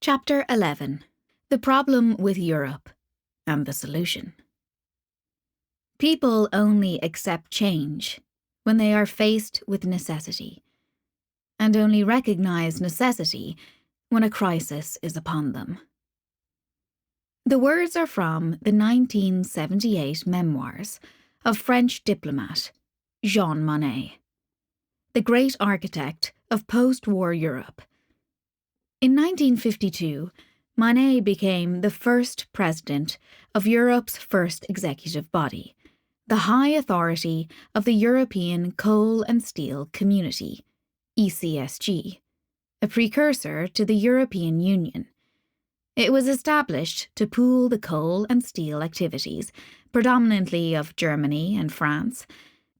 Chapter 11. The Problem with Europe and the Solution. People only accept change when they are faced with necessity, and only recognize necessity when a crisis is upon them. The words are from the 1978 memoirs of French diplomat Jean Monnet, the great architect of post-war Europe. In 1952, Monnet became the first president of Europe's first executive body, the High Authority of the European Coal and Steel Community, ECSG, a precursor to the European Union. It was established to pool the coal and steel activities, predominantly of Germany and France.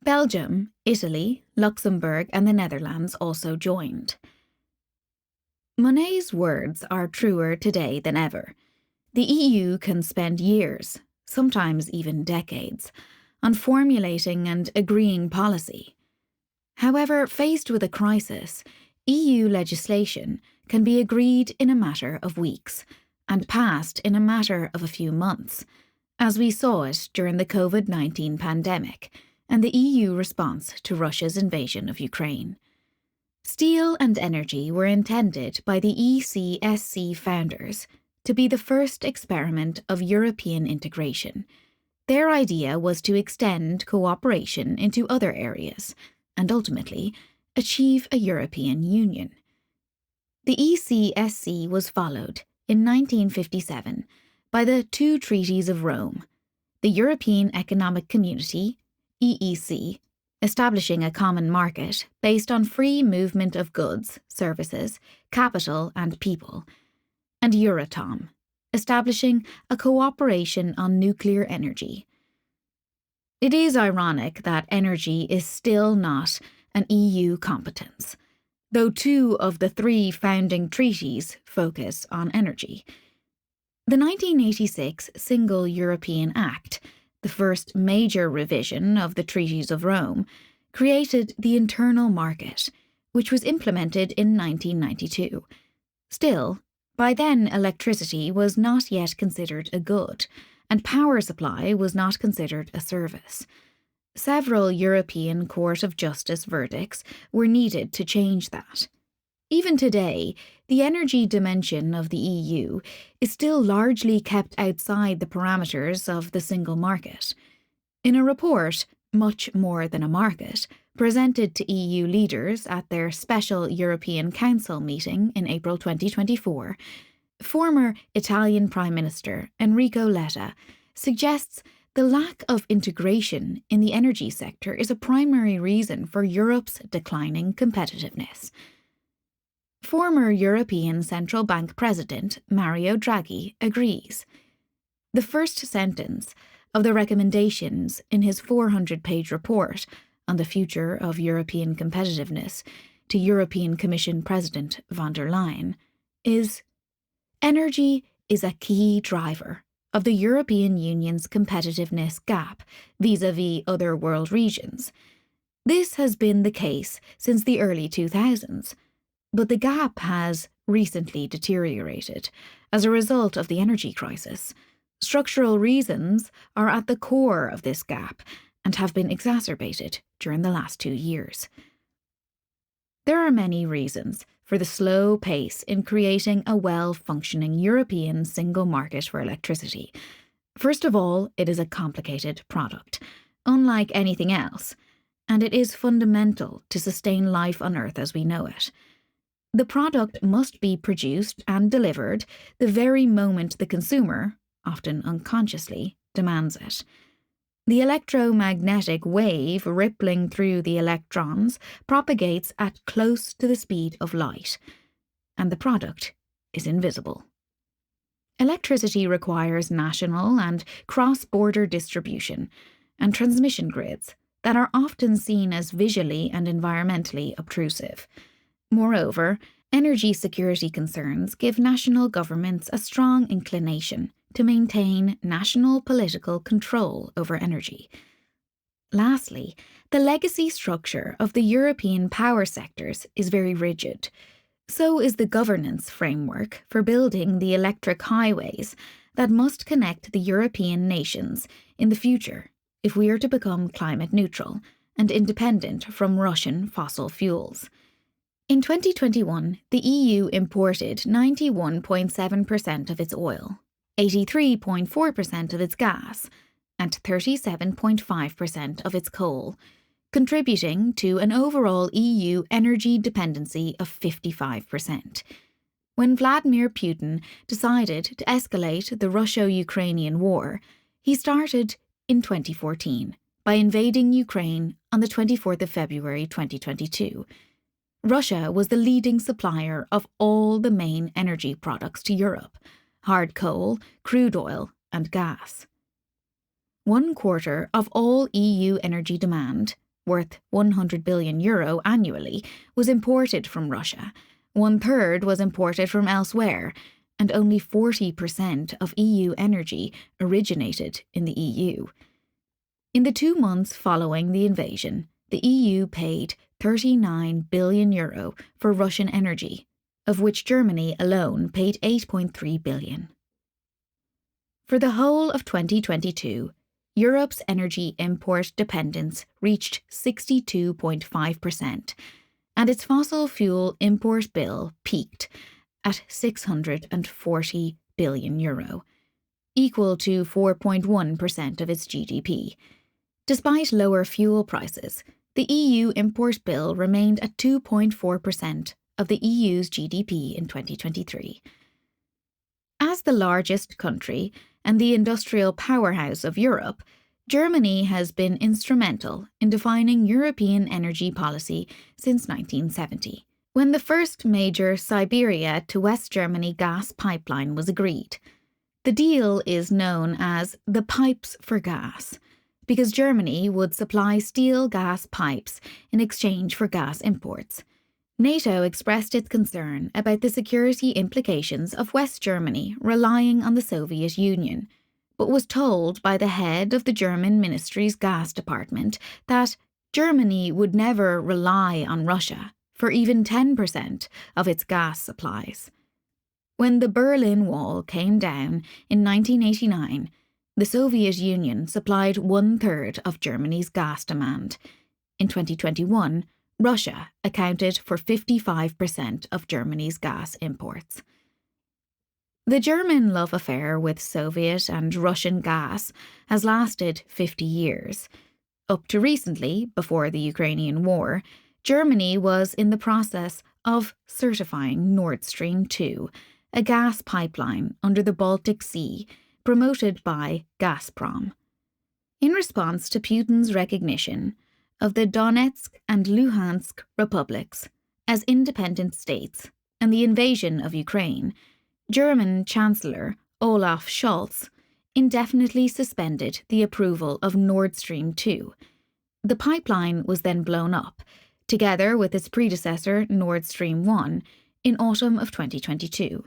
Belgium, Italy, Luxembourg, and the Netherlands also joined. Monnet's words are truer today than ever. The EU can spend years, sometimes even decades, on formulating and agreeing policy. However, faced with a crisis, EU legislation can be agreed in a matter of weeks and passed in a matter of a few months, as we saw it during the COVID-19 pandemic and the EU response to Russia's invasion of Ukraine. Steel and energy were intended by the ECSC founders to be the first experiment of European integration. Their idea was to extend cooperation into other areas and ultimately achieve a European Union. The ECSC was followed in 1957 by the two Treaties of Rome, the European Economic Community, EEC, establishing a common market based on free movement of goods, services, capital and people, and Euratom, establishing a cooperation on nuclear energy. It is ironic that energy is still not an EU competence, though two of the three founding treaties focus on energy. The 1986 Single European Act, the first major revision of the Treaties of Rome, created the internal market, which was implemented in 1992. Still, by then electricity was not yet considered a good, and power supply was not considered a service. Several European Court of Justice verdicts were needed to change that. Even today, the energy dimension of the EU is still largely kept outside the parameters of the single market. In a report, Much More Than a Market, presented to EU leaders at their special European Council meeting in April 2024, former Italian Prime Minister Enrico Letta suggests the lack of integration in the energy sector is a primary reason for Europe's declining competitiveness. Former European Central Bank President Mario Draghi agrees. The first sentence of the recommendations in his 400-page report on the future of European competitiveness to European Commission President von der Leyen is, "Energy is a key driver of the European Union's competitiveness gap vis-à-vis other world regions. This has been the case since the early 2000s. But the gap has recently deteriorated as a result of the energy crisis. Structural reasons are at the core of this gap and have been exacerbated during the last 2 years. There are many reasons for the slow pace in creating a well-functioning European single market for electricity. First of all, it is a complicated product, unlike anything else, and it is fundamental to sustain life on Earth as we know it. The product must be produced and delivered the very moment the consumer, often unconsciously, demands it. The electromagnetic wave rippling through the electrons propagates at close to the speed of light, and the product is invisible. Electricity requires national and cross-border distribution and transmission grids that are often seen as visually and environmentally obtrusive. Moreover, energy security concerns give national governments a strong inclination to maintain national political control over energy. Lastly, the legacy structure of the European power sectors is very rigid. So is the governance framework for building the electric highways that must connect the European nations in the future if we are to become climate neutral and independent from Russian fossil fuels. In 2021, the EU imported 91.7% of its oil, 83.4% of its gas, and 37.5% of its coal, contributing to an overall EU energy dependency of 55%. When Vladimir Putin decided to escalate the Russo-Ukrainian war, he started in 2014 by invading Ukraine on the 24th of February 2022. Russia was the leading supplier of all the main energy products to Europe: hard coal, crude oil, and gas. 1/4 of all EU energy demand, worth €100 billion annually, was imported from Russia. 1/3 was imported from elsewhere, and only 40% of EU energy originated in the EU. In the 2 months following the invasion, the EU paid €39 billion for Russian energy, of which Germany alone paid €8.3 billion. For the whole of 2022, Europe's energy import dependence reached 62.5%, and its fossil fuel import bill peaked at €640 billion, equal to 4.1% of its GDP. Despite lower fuel prices, the EU import bill remained at 2.4% of the EU's GDP in 2023. As the largest country and the industrial powerhouse of Europe, Germany has been instrumental in defining European energy policy since 1970, when the first major Siberia to West Germany gas pipeline was agreed. The deal is known as the Pipes for Gas, because Germany would supply steel gas pipes in exchange for gas imports. NATO expressed its concern about the security implications of West Germany relying on the Soviet Union, but was told by the head of the German ministry's gas department that Germany would never rely on Russia for even 10% of its gas supplies. When the Berlin Wall came down in 1989, the Soviet Union supplied 1/3 of Germany's gas demand. In 2021, Russia accounted for 55% of Germany's gas imports. The German love affair with Soviet and Russian gas has lasted 50 years. Up to recently, before the Ukrainian war, Germany was in the process of certifying Nord Stream 2, a gas pipeline under the Baltic Sea promoted by Gazprom. In response to Putin's recognition of the Donetsk and Luhansk republics as independent states and the invasion of Ukraine, German Chancellor Olaf Scholz indefinitely suspended the approval of Nord Stream 2. The pipeline was then blown up, together with its predecessor Nord Stream 1, in autumn of 2022.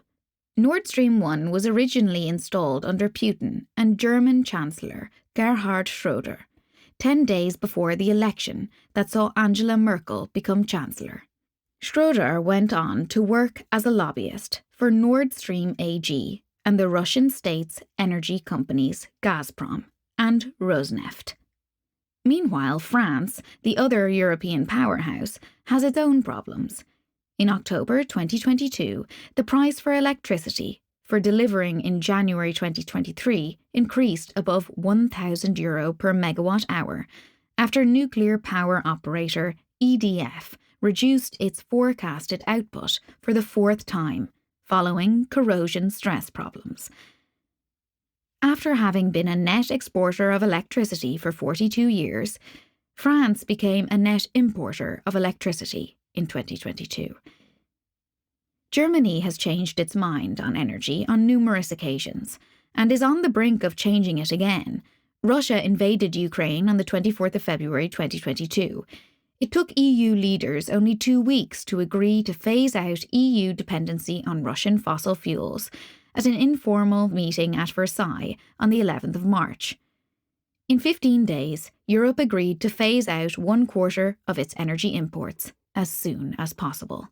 Nord Stream 1 was originally installed under Putin and German Chancellor Gerhard Schröder, 10 days before the election that saw Angela Merkel become Chancellor. Schröder went on to work as a lobbyist for Nord Stream AG and the Russian state's energy companies Gazprom and Rosneft. Meanwhile, France, the other European powerhouse, has its own problems. In October 2022, the price for electricity for delivering in January 2023 increased above €1,000 per megawatt hour after nuclear power operator EDF reduced its forecasted output for the 4th time following corrosion stress problems. After having been a net exporter of electricity for 42 years, France became a net importer of electricity in 2022. Germany has changed its mind on energy on numerous occasions and is on the brink of changing it again. Russia invaded Ukraine on the 24th of February 2022. It took EU leaders only 2 weeks to agree to phase out EU dependency on Russian fossil fuels at an informal meeting at Versailles on the 11th of March. In 15 days, Europe agreed to phase out 1/4 of its energy imports as soon as possible.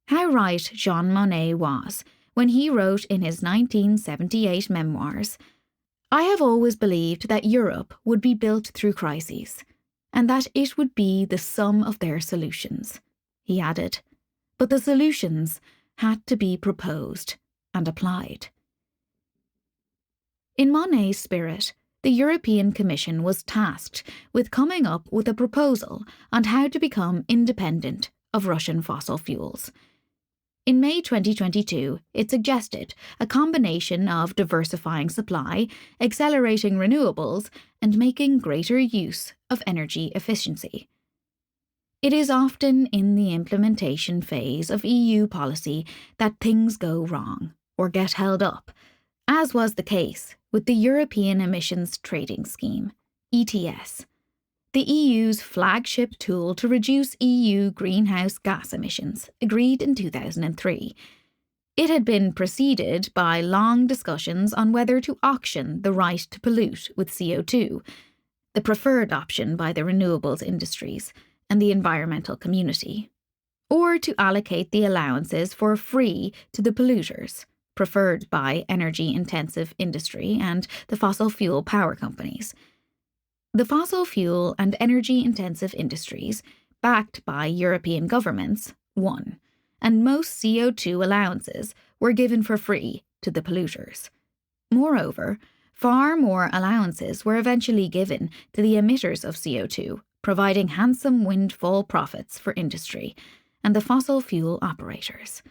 How right Jean Monnet was when he wrote in his 1978 memoirs, "I have always believed that Europe would be built through crises, and that it would be the sum of their solutions." He added, "But the solutions had to be proposed and applied." In Monnet's spirit, the European Commission was tasked with coming up with a proposal on how to become independent of Russian fossil fuels. In May 2022, it suggested a combination of diversifying supply, accelerating renewables, and making greater use of energy efficiency. It is often in the implementation phase of EU policy that things go wrong or get held up, as was the case with the European Emissions Trading Scheme, ETS, the EU's flagship tool to reduce EU greenhouse gas emissions, agreed in 2003. It had been preceded by long discussions on whether to auction the right to pollute with CO2, the preferred option by the renewables industries and the environmental community, or to allocate the allowances for free to the polluters, preferred by energy-intensive industry and the fossil fuel power companies. The fossil fuel and energy-intensive industries, backed by European governments, won, and most CO2 allowances were given for free to the polluters. Moreover, far more allowances were eventually given to the emitters of CO2, providing handsome windfall profits for industry and the fossil fuel operators.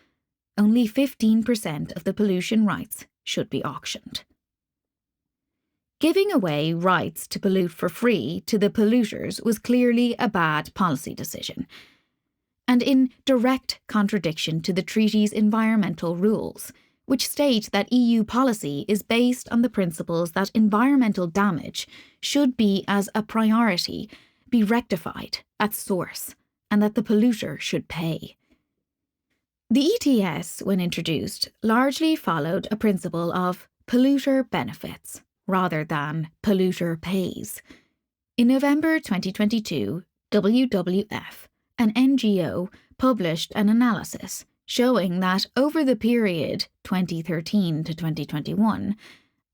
Only 15% of the pollution rights should be auctioned. Giving away rights to pollute for free to the polluters was clearly a bad policy decision, and in direct contradiction to the treaty's environmental rules, which state that EU policy is based on the principles that environmental damage should be, as a priority, be rectified at source, and that the polluter should pay. The ETS, when introduced, largely followed a principle of polluter benefits rather than polluter pays. In November 2022, WWF, an NGO, published an analysis showing that over the period 2013 to 2021,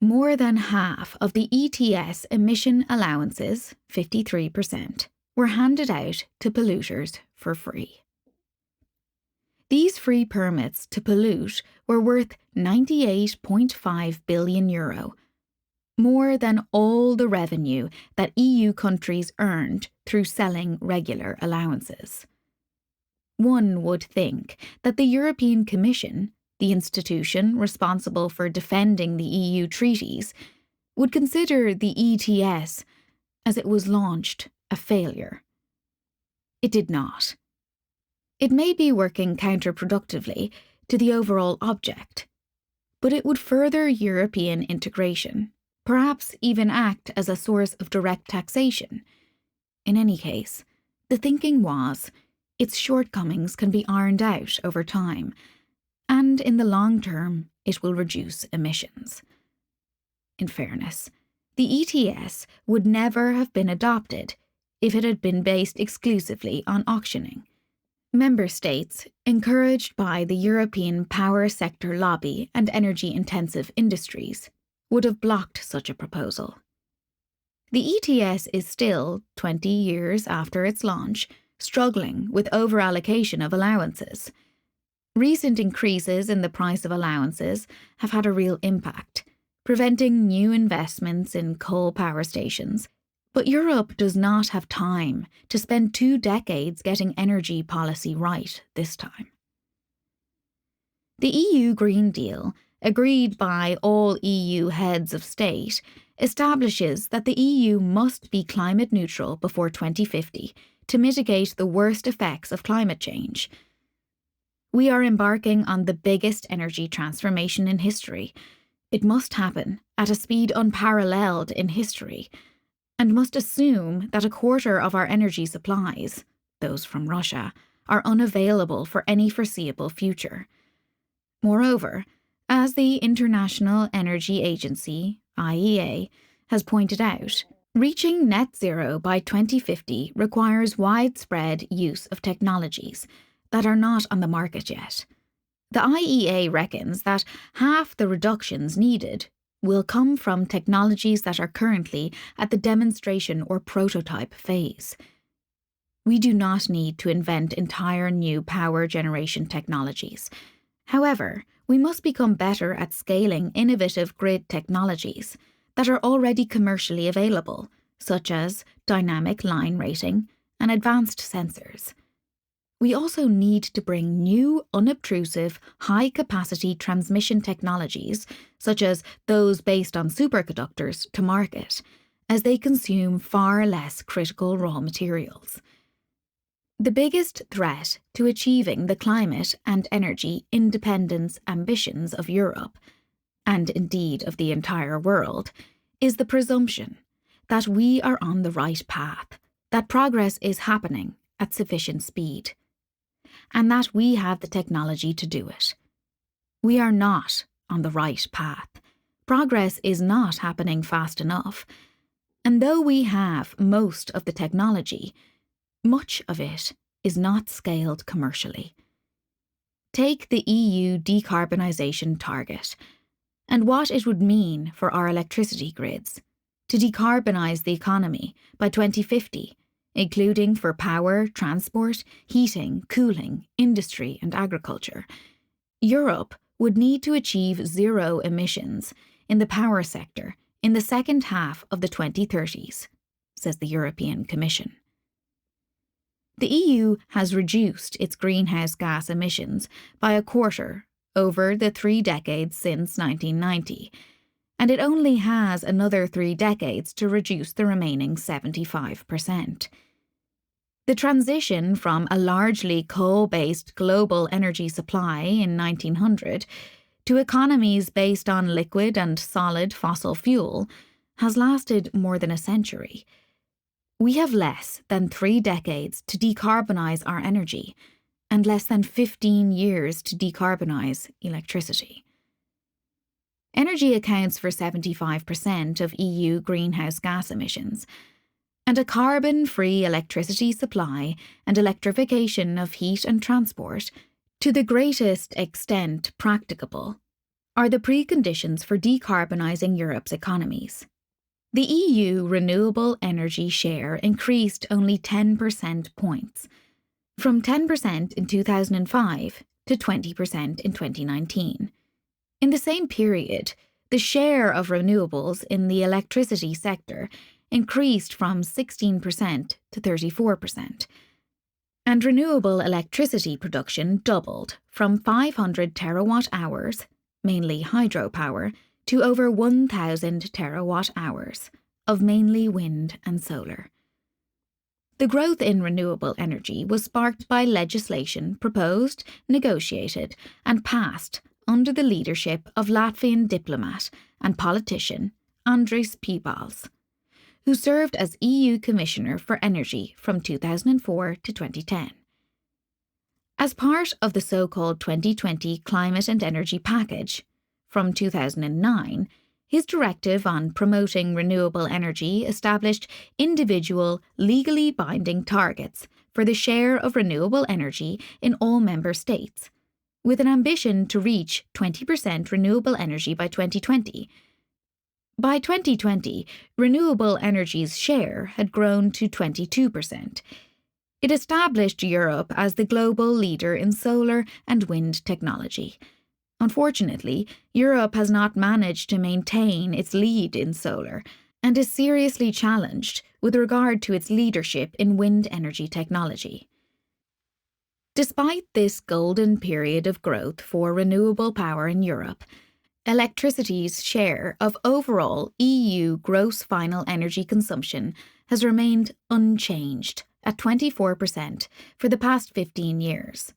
more than half of the ETS emission allowances, 53%, were handed out to polluters for free. These free permits to pollute were worth €98.5 billion, more than all the revenue that EU countries earned through selling regular allowances. One would think that the European Commission, the institution responsible for defending the EU treaties, would consider the ETS, as it was launched, a failure. It did not. It may be working counterproductively to the overall object, but it would further European integration, perhaps even act as a source of direct taxation. In any case, the thinking was, its shortcomings can be ironed out over time, and in the long term, it will reduce emissions. In fairness, the ETS would never have been adopted if it had been based exclusively on auctioning. Member states, encouraged by the European power sector lobby and energy-intensive industries, would have blocked such a proposal. The ETS is still, 20 years after its launch, struggling with over-allocation of allowances. Recent increases in the price of allowances have had a real impact, preventing new investments in coal power stations. But Europe does not have time to spend 2 decades getting energy policy right this time. The EU Green Deal, agreed by all EU heads of state, establishes that the EU must be climate neutral before 2050 to mitigate the worst effects of climate change. We are embarking on the biggest energy transformation in history. It must happen at a speed unparalleled in history, and must assume that a quarter of our energy supplies, those from Russia, are unavailable for any foreseeable future. Moreover, as the International Energy Agency, IEA, has pointed out, reaching net zero by 2050 requires widespread use of technologies that are not on the market yet. The IEA reckons that half the reductions needed will come from technologies that are currently at the demonstration or prototype phase. We do not need to invent entire new power generation technologies. However, we must become better at scaling innovative grid technologies that are already commercially available, such as dynamic line rating and advanced sensors. We also need to bring new, unobtrusive, high-capacity transmission technologies, such as those based on superconductors, to market, as they consume far less critical raw materials. The biggest threat to achieving the climate and energy independence ambitions of Europe, and indeed of the entire world, is the presumption that we are on the right path, that progress is happening at sufficient speed, and that we have the technology to do it. We are not on the right path. Progress is not happening fast enough, and though we have most of the technology, much of it is not scaled commercially. Take the EU decarbonisation target and what it would mean for our electricity grids to decarbonise the economy by 2050, including for power, transport, heating, cooling, industry and agriculture. Europe would need to achieve zero emissions in the power sector in the second half of the 2030s, says the European Commission. The EU has reduced its greenhouse gas emissions by a quarter over the 3 decades since 1990, and it only has another 3 decades to reduce the remaining 75%. The transition from a largely coal-based global energy supply in 1900 to economies based on liquid and solid fossil fuel has lasted more than a century. We have less than 3 decades to decarbonise our energy and less than 15 years to decarbonise electricity. Energy accounts for 75% of EU greenhouse gas emissions, and a carbon-free electricity supply and electrification of heat and transport, to the greatest extent practicable, are the preconditions for decarbonising Europe's economies. The EU renewable energy share increased only 10 percent points, from 10% in 2005 to 20% in 2019. In the same period, the share of renewables in the electricity sector increased from 16% to 34%, and renewable electricity production doubled from 500 terawatt-hours, mainly hydropower, to over 1,000 terawatt-hours of mainly wind and solar. The growth in renewable energy was sparked by legislation proposed, negotiated, and passed under the leadership of Latvian diplomat and politician Andris Piebalgs, who served as EU Commissioner for Energy from 2004 to 2010. As part of the so-called 2020 Climate and Energy Package, from 2009, his directive on promoting renewable energy established individual, legally binding targets for the share of renewable energy in all member states, with an ambition to reach 20% renewable energy by 2020. By 2020, renewable energy's share had grown to 22%. It established Europe as the global leader in solar and wind technology. Unfortunately, Europe has not managed to maintain its lead in solar and is seriously challenged with regard to its leadership in wind energy technology. Despite this golden period of growth for renewable power in Europe, electricity's share of overall EU gross final energy consumption has remained unchanged at 24% for the past 15 years.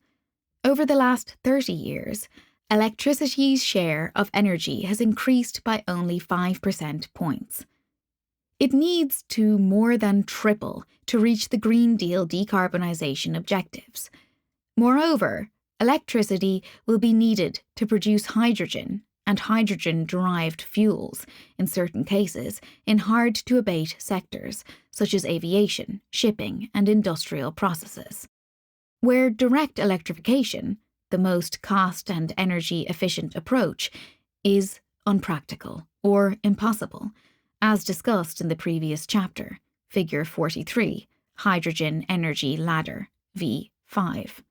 Over the last 30 years, electricity's share of energy has increased by only 5% points. It needs to more than triple to reach the Green Deal decarbonisation objectives. Moreover, electricity will be needed to produce hydrogen and hydrogen-derived fuels, in certain cases, in hard-to-abate sectors such as aviation, shipping and industrial processes. where direct electrification, the most cost and energy efficient approach, is unpractical or impossible, as discussed in the previous chapter, Figure 43, Hydrogen Energy Ladder, V5.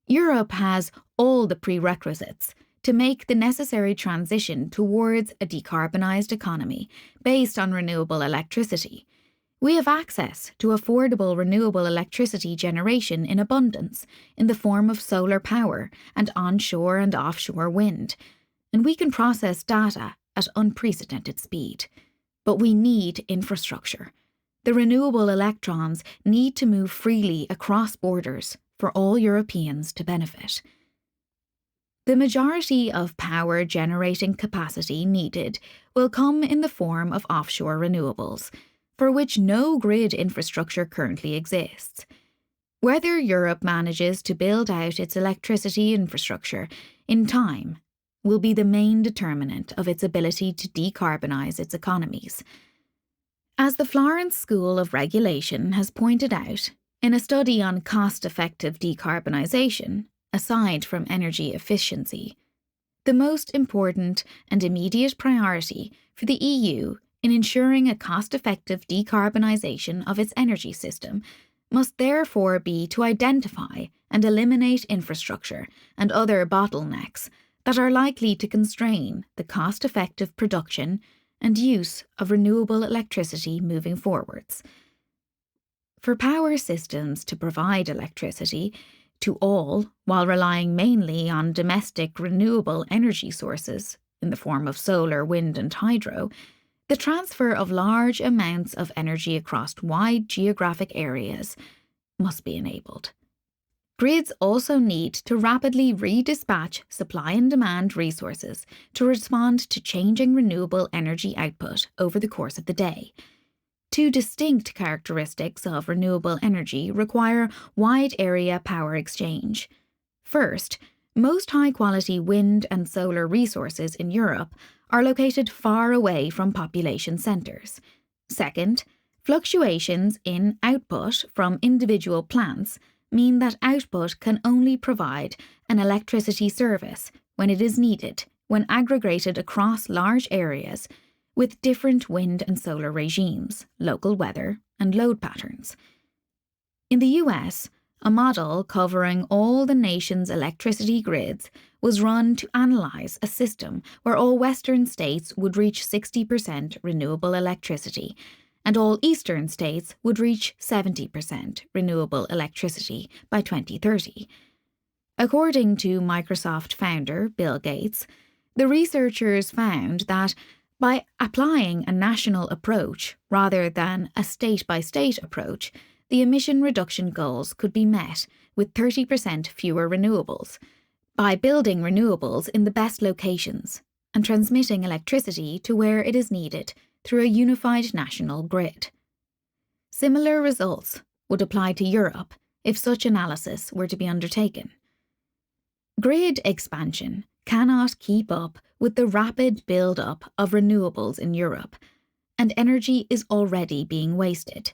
Europe has all the prerequisites to make the necessary transition towards a decarbonised economy based on renewable electricity. We have access to affordable renewable electricity generation in abundance in the form of solar power and onshore and offshore wind, and we can process data at unprecedented speed. But we need infrastructure. The renewable electrons need to move freely across borders for all Europeans to benefit. The majority of power generating capacity needed will come in the form of offshore renewables, for which no grid infrastructure currently exists. Whether Europe manages to build out its electricity infrastructure in time will be the main determinant of its ability to decarbonise its economies. As the Florence School of Regulation has pointed out, in a study on cost-effective decarbonisation, aside from energy efficiency, the most important and immediate priority for the EU in ensuring a cost-effective decarbonisation of its energy system must therefore be to identify and eliminate infrastructure and other bottlenecks that are likely to constrain the cost-effective production and use of renewable electricity moving forwards. For power systems to provide electricity to all while relying mainly on domestic renewable energy sources in the form of solar, wind and hydro, the transfer of large amounts of energy across wide geographic areas must be enabled. Grids also need to rapidly redispatch supply and demand resources to respond to changing renewable energy output over the course of the day. Two distinct characteristics of renewable energy require wide area power exchange. First, most high-quality wind and solar resources in Europe are located far away from population centres. Second, fluctuations in output from individual plants mean that output can only provide an electricity service when it is needed, when aggregated across large areas with different wind and solar regimes, local weather, and load patterns. In the US, a model covering all the nation's electricity grids was run to analyse a system where all Western states would reach 60% renewable electricity and all Eastern states would reach 70% renewable electricity by 2030. According to Microsoft founder Bill Gates, the researchers found that by applying a national approach rather than a state-by-state approach, the emission reduction goals could be met with 30% fewer renewables by building renewables in the best locations and transmitting electricity to where it is needed through a unified national grid. Similar results would apply to Europe if such analysis were to be undertaken. Grid expansion cannot keep up with the rapid build-up of renewables in Europe, and energy is already being wasted.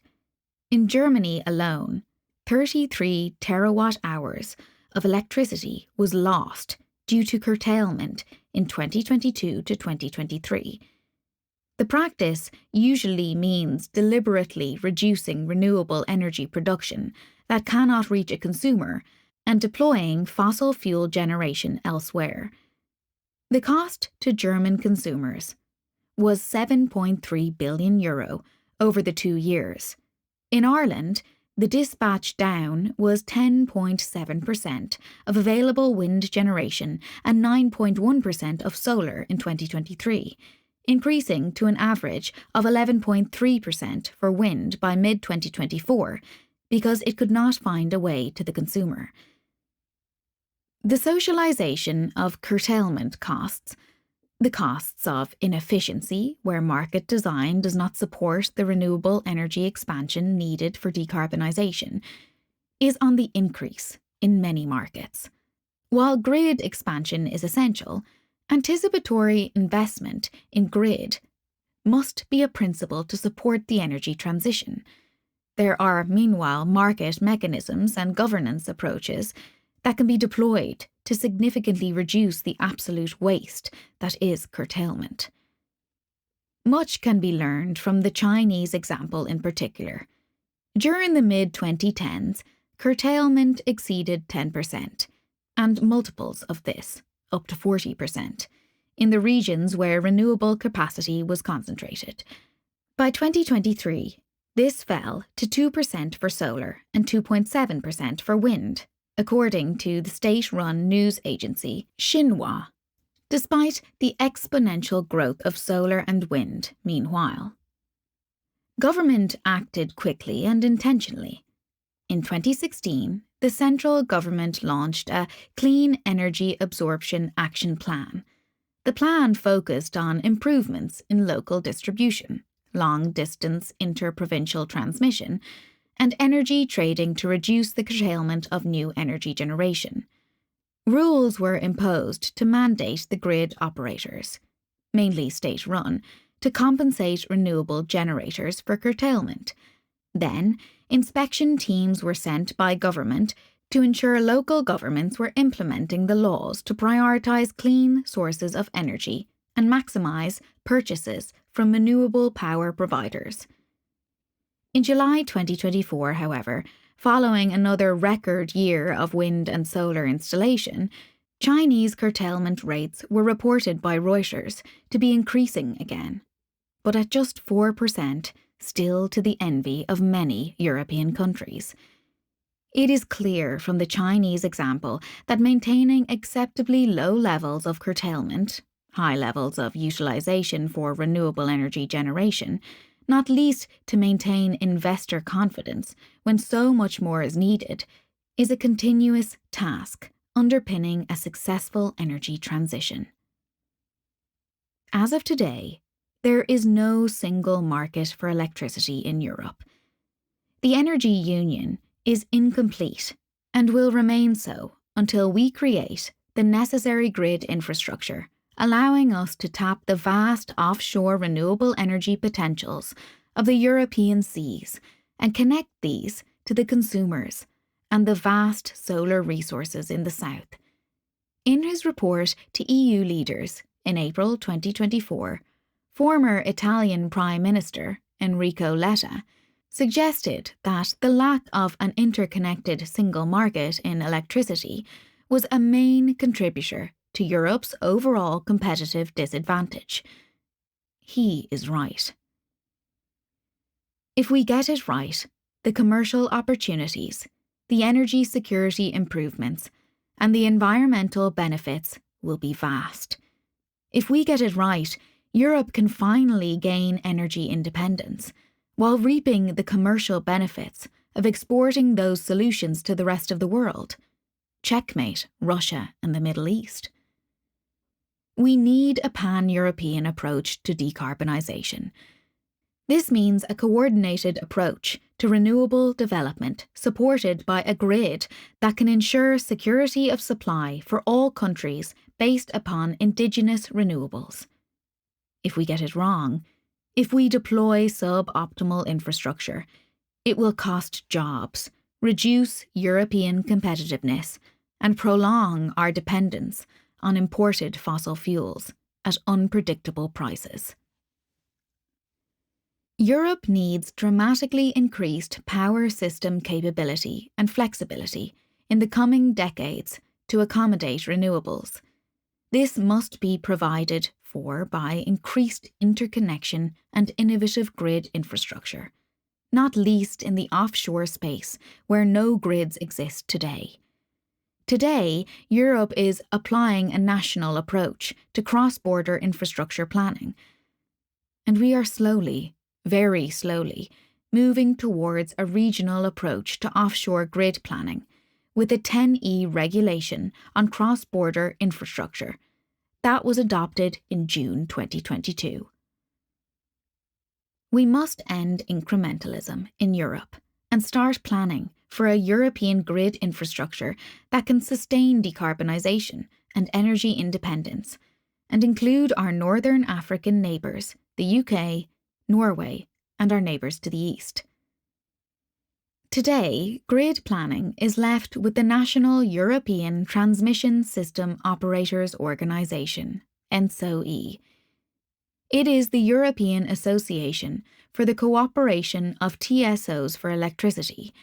In Germany alone, 33 terawatt-hours of electricity was lost due to curtailment in 2022 to 2023. The practice usually means deliberately reducing renewable energy production that cannot reach a consumer and deploying fossil fuel generation elsewhere. The cost to German consumers was €7.3 billion over the 2 years. In Ireland, the dispatch down was 10.7% of available wind generation and 9.1% of solar in 2023. Increasing to an average of 11.3% for wind by mid-2024 because it could not find a way to the consumer. The socialisation of curtailment costs, the costs of inefficiency where market design does not support the renewable energy expansion needed for decarbonisation, is on the increase in many markets. While grid expansion is essential, anticipatory investment in grid must be a principle to support the energy transition. There are, meanwhile, market mechanisms and governance approaches that can be deployed to significantly reduce the absolute waste that is curtailment. Much can be learned from the Chinese example in particular. During the mid-2010s, curtailment exceeded 10%, and multiples of this, up to 40%, in the regions where renewable capacity was concentrated. By 2023, this fell to 2% for solar and 2.7% for wind, according to the state-run news agency Xinhua, despite the exponential growth of solar and wind meanwhile. Government acted quickly and intentionally. In 2016, the central government launched a Clean Energy Absorption Action Plan. The plan focused on improvements in local distribution, long-distance interprovincial transmission, and energy trading to reduce the curtailment of new energy generation. Rules were imposed to mandate the grid operators, mainly state-run, to compensate renewable generators for curtailment. Then, inspection teams were sent by government to ensure local governments were implementing the laws to prioritise clean sources of energy and maximise purchases from renewable power providers. In July 2024, however, following another record year of wind and solar installation, Chinese curtailment rates were reported by Reuters to be increasing again, but at just 4%, still to the envy of many European countries. It is clear from the Chinese example that maintaining acceptably low levels of curtailment, high levels of utilisation for renewable energy generation, not least to maintain investor confidence when so much more is needed, is a continuous task underpinning a successful energy transition. As of today, there is no single market for electricity in Europe. The energy union is incomplete and will remain so until we create the necessary grid infrastructure, allowing us to tap the vast offshore renewable energy potentials of the European seas and connect these to the consumers and the vast solar resources in the south. In his report to EU leaders in April 2024, former Italian Prime Minister Enrico Letta suggested that the lack of an interconnected single market in electricity was a main contributor to Europe's overall competitive disadvantage. He is right. If we get it right, the commercial opportunities, the energy security improvements, and the environmental benefits will be vast. If we get it right, Europe can finally gain energy independence, while reaping the commercial benefits of exporting those solutions to the rest of the world. Checkmate Russia and the Middle East. We need a pan-European approach to decarbonisation. This means a coordinated approach to renewable development supported by a grid that can ensure security of supply for all countries based upon indigenous renewables. If we get it wrong, if we deploy suboptimal infrastructure, it will cost jobs, reduce European competitiveness, and prolong our dependence on imported fossil fuels at unpredictable prices. Europe needs dramatically increased power system capability and flexibility in the coming decades to accommodate renewables. This must be provided for by increased interconnection and innovative grid infrastructure, not least in the offshore space where no grids exist today. Today, Europe is applying a national approach to cross-border infrastructure planning, and we are slowly, very slowly, moving towards a regional approach to offshore grid planning, with a 10E regulation on cross-border infrastructure that was adopted in June 2022. We must end incrementalism in Europe and start planning for a European grid infrastructure that can sustain decarbonisation and energy independence, and include our Northern African neighbours, the UK, Norway, and our neighbours to the east. Today, grid planning is left with the National European Transmission System Operators Organisation, ENTSO-E. It is the European Association for the Cooperation of TSOs for Electricity.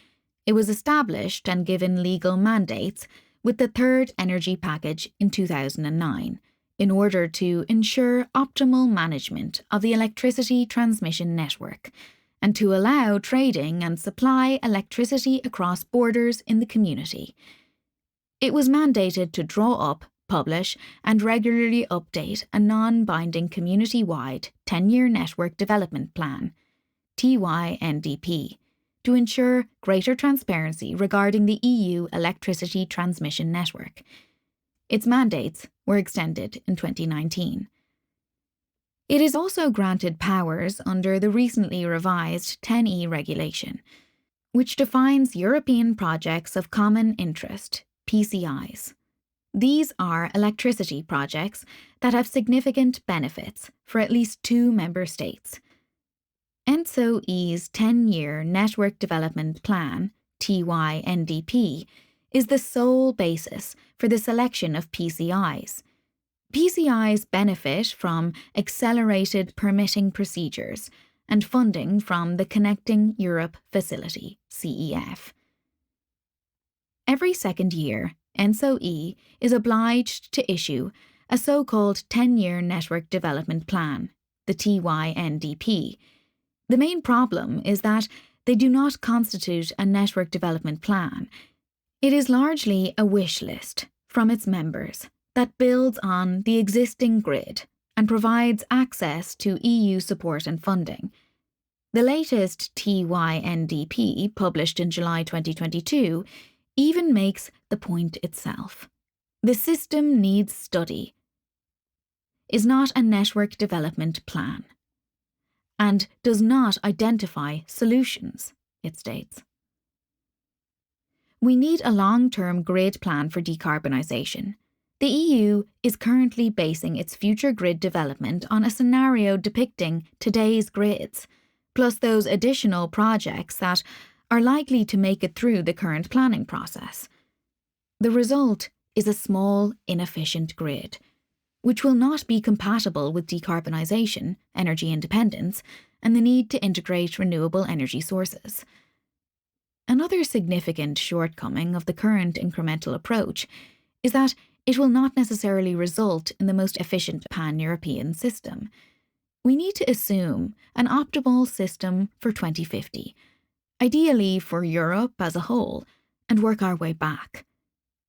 It was established and given legal mandates with the Third Energy Package in 2009 in order to ensure optimal management of the electricity transmission network and to allow trading and supply electricity across borders in the community. It was mandated to draw up, publish, and regularly update a non-binding community-wide 10-year network development plan, TYNDP, to ensure greater transparency regarding the EU electricity transmission network. Its mandates were extended in 2019. It is also granted powers under the recently revised 10E regulation, which defines European Projects of Common Interest, PCIs. These are electricity projects that have significant benefits for at least 2 member states. ENTSO-E's 10-year Network Development Plan, TYNDP, is the sole basis for the selection of PCIs. PCIs benefit from accelerated permitting procedures and funding from the Connecting Europe Facility, CEF. Every second year, ENTSO-E is obliged to issue a so-called 10-year Network Development Plan, the TYNDP. The main problem is that they do not constitute a network development plan. It is largely a wish list from its members that builds on the existing grid and provides access to EU support and funding. The latest TYNDP, published in July 2022, even makes the point itself. The system needs study is not a network development plan and does not identify solutions, it states. We need a long-term grid plan for decarbonisation. The EU is currently basing its future grid development on a scenario depicting today's grids, plus those additional projects that are likely to make it through the current planning process. The result is a small, inefficient grid, which will not be compatible with decarbonisation, energy independence, and the need to integrate renewable energy sources. Another significant shortcoming of the current incremental approach is that it will not necessarily result in the most efficient pan-European system. We need to assume an optimal system for 2050, ideally for Europe as a whole, and work our way back.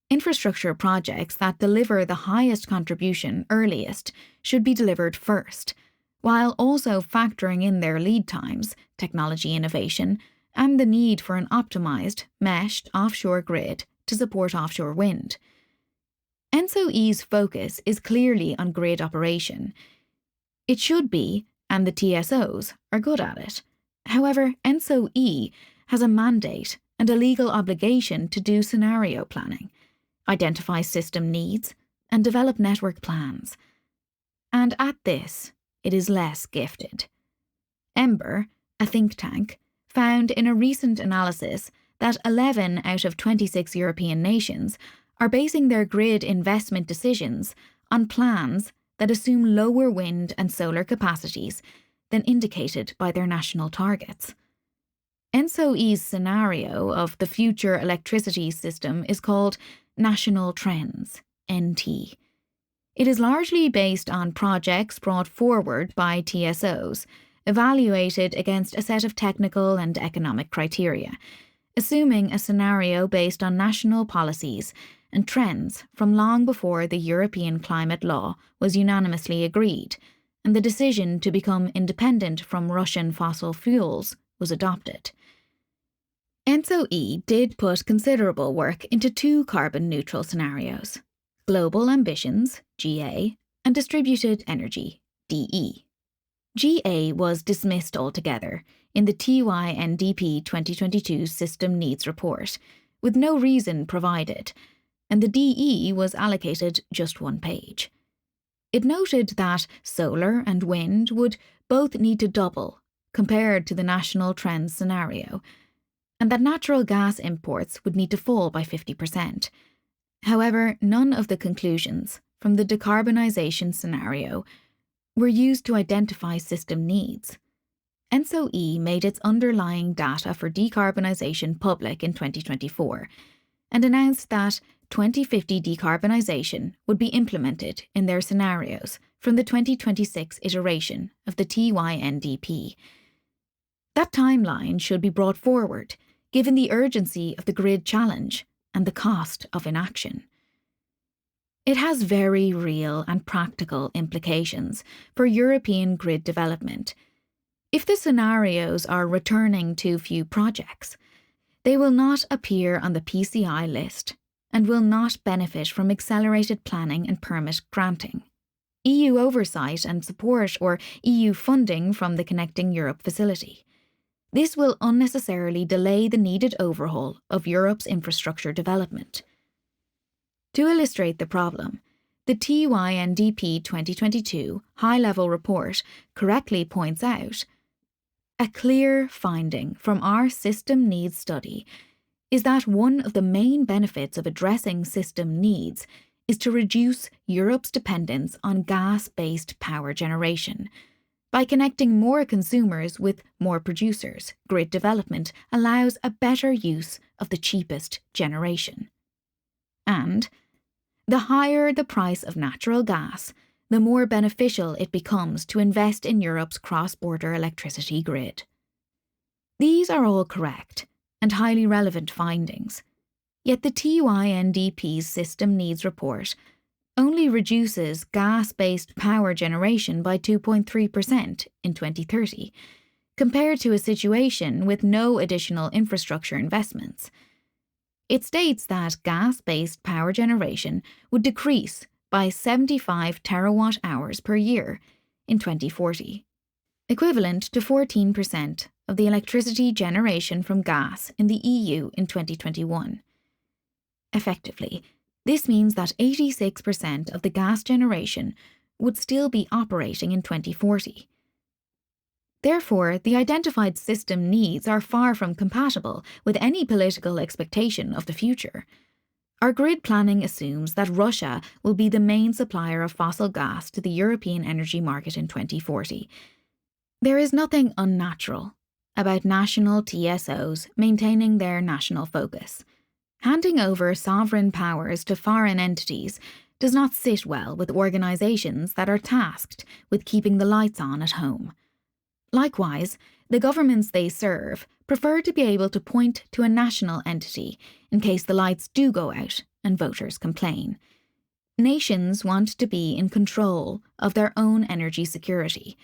Infrastructure projects that deliver the highest contribution earliest should be delivered first, while also factoring in their lead times, technology innovation, and the need for an optimised, meshed offshore grid to support offshore wind. ENTSO-E's focus is clearly on grid operation. It should be, and the TSOs are good at it. However, ENTSO-E has a mandate and a legal obligation to do scenario planning, identify system needs, and develop network plans. And at this, it is less gifted. Ember, a think tank, found in a recent analysis that 11 out of 26 European nations are basing their grid investment decisions on plans that assume lower wind and solar capacities than indicated by their national targets. ENTSO-E's scenario of the future electricity system is called National Trends, NT. It is largely based on projects brought forward by TSOs, evaluated against a set of technical and economic criteria, assuming a scenario based on national policies and trends from long before the European climate law was unanimously agreed, and the decision to become independent from Russian fossil fuels was adopted. ENTSO-E did put considerable work into 2 carbon-neutral scenarios: Global Ambitions, GA, and Distributed Energy, DE. GA was dismissed altogether in the TYNDP 2022 System Needs Report, with no reason provided, and the DE was allocated just 1 page. It noted that solar and wind would both need to double compared to the national trends scenario, and that natural gas imports would need to fall by 50%. However, none of the conclusions from the decarbonisation scenario were used to identify system needs. ENTSO-E made its underlying data for decarbonisation public in 2024 and announced that 2050 decarbonisation would be implemented in their scenarios from the 2026 iteration of the TYNDP. That timeline should be brought forward, given the urgency of the grid challenge and the cost of inaction. It has very real and practical implications for European grid development. If the scenarios are returning too few projects, they will not appear on the PCI list and will not benefit from accelerated planning and permit granting, EU oversight and support, or EU funding from the Connecting Europe facility. This will unnecessarily delay the needed overhaul of Europe's infrastructure development. To illustrate the problem, the TYNDP 2022 high-level report correctly points out a clear finding from our system needs study is that one of the main benefits of addressing system needs is to reduce Europe's dependence on gas-based power generation. By connecting more consumers with more producers, grid development allows a better use of the cheapest generation. And the higher the price of natural gas, the more beneficial it becomes to invest in Europe's cross-border electricity grid. These are all correct and highly relevant findings, yet the TYNDP's System Needs Report only reduces gas-based power generation by 2.3% in 2030, compared to a situation with no additional infrastructure investments. It states that gas-based power generation would decrease by 75 terawatt-hours per year in 2040, equivalent to 14% of the electricity generation from gas in the EU in 2021. Effectively, this means that 86% of the gas generation would still be operating in 2040. Therefore, the identified system needs are far from compatible with any political expectation of the future. Our grid planning assumes that Russia will be the main supplier of fossil gas to the European energy market in 2040. There is nothing unnatural about national TSOs maintaining their national focus. Handing over sovereign powers to foreign entities does not sit well with organisations that are tasked with keeping the lights on at home. Likewise, the governments they serve prefer to be able to point to a national entity in case the lights do go out and voters complain. Nations want to be in control of their own energy security.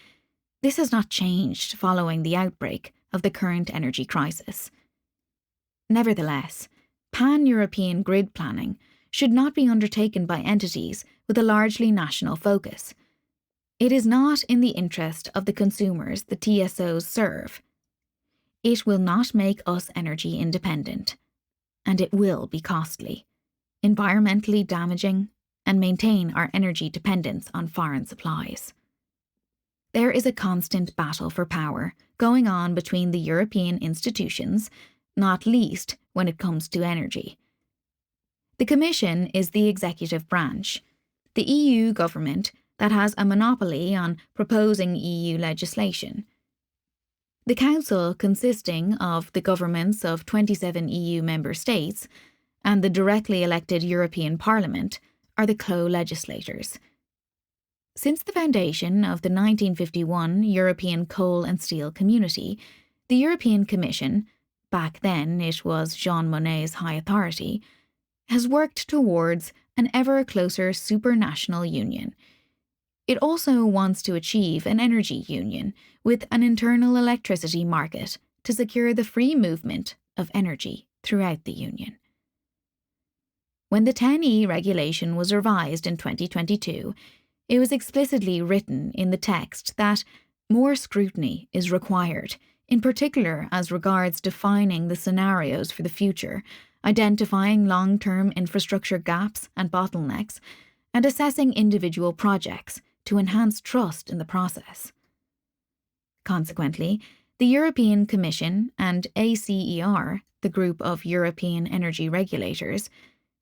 This has not changed following the outbreak of the current energy crisis. Nevertheless, pan-European grid planning should not be undertaken by entities with a largely national focus. It is not in the interest of the consumers the TSOs serve. It will not make us energy independent, and it will be costly, environmentally damaging, and maintain our energy dependence on foreign supplies. There is a constant battle for power going on between the European institutions, not least when it comes to energy. The Commission is the executive branch. The EU government that has a monopoly on proposing EU legislation. The Council, consisting of the governments of 27 EU member states and the directly elected European Parliament, are the co-legislators. Since the foundation of the 1951 European Coal and Steel Community, the European Commission, back then it was Jean Monnet's high authority, has worked towards an ever closer supranational union. It also wants to achieve an energy union with an internal electricity market to secure the free movement of energy throughout the union. When the 10E regulation was revised in 2022, it was explicitly written in the text that more scrutiny is required, in particular as regards defining the scenarios for the future, identifying long-term infrastructure gaps and bottlenecks, and assessing individual projects to enhance trust in the process. Consequently, the European Commission and ACER, the group of European energy regulators,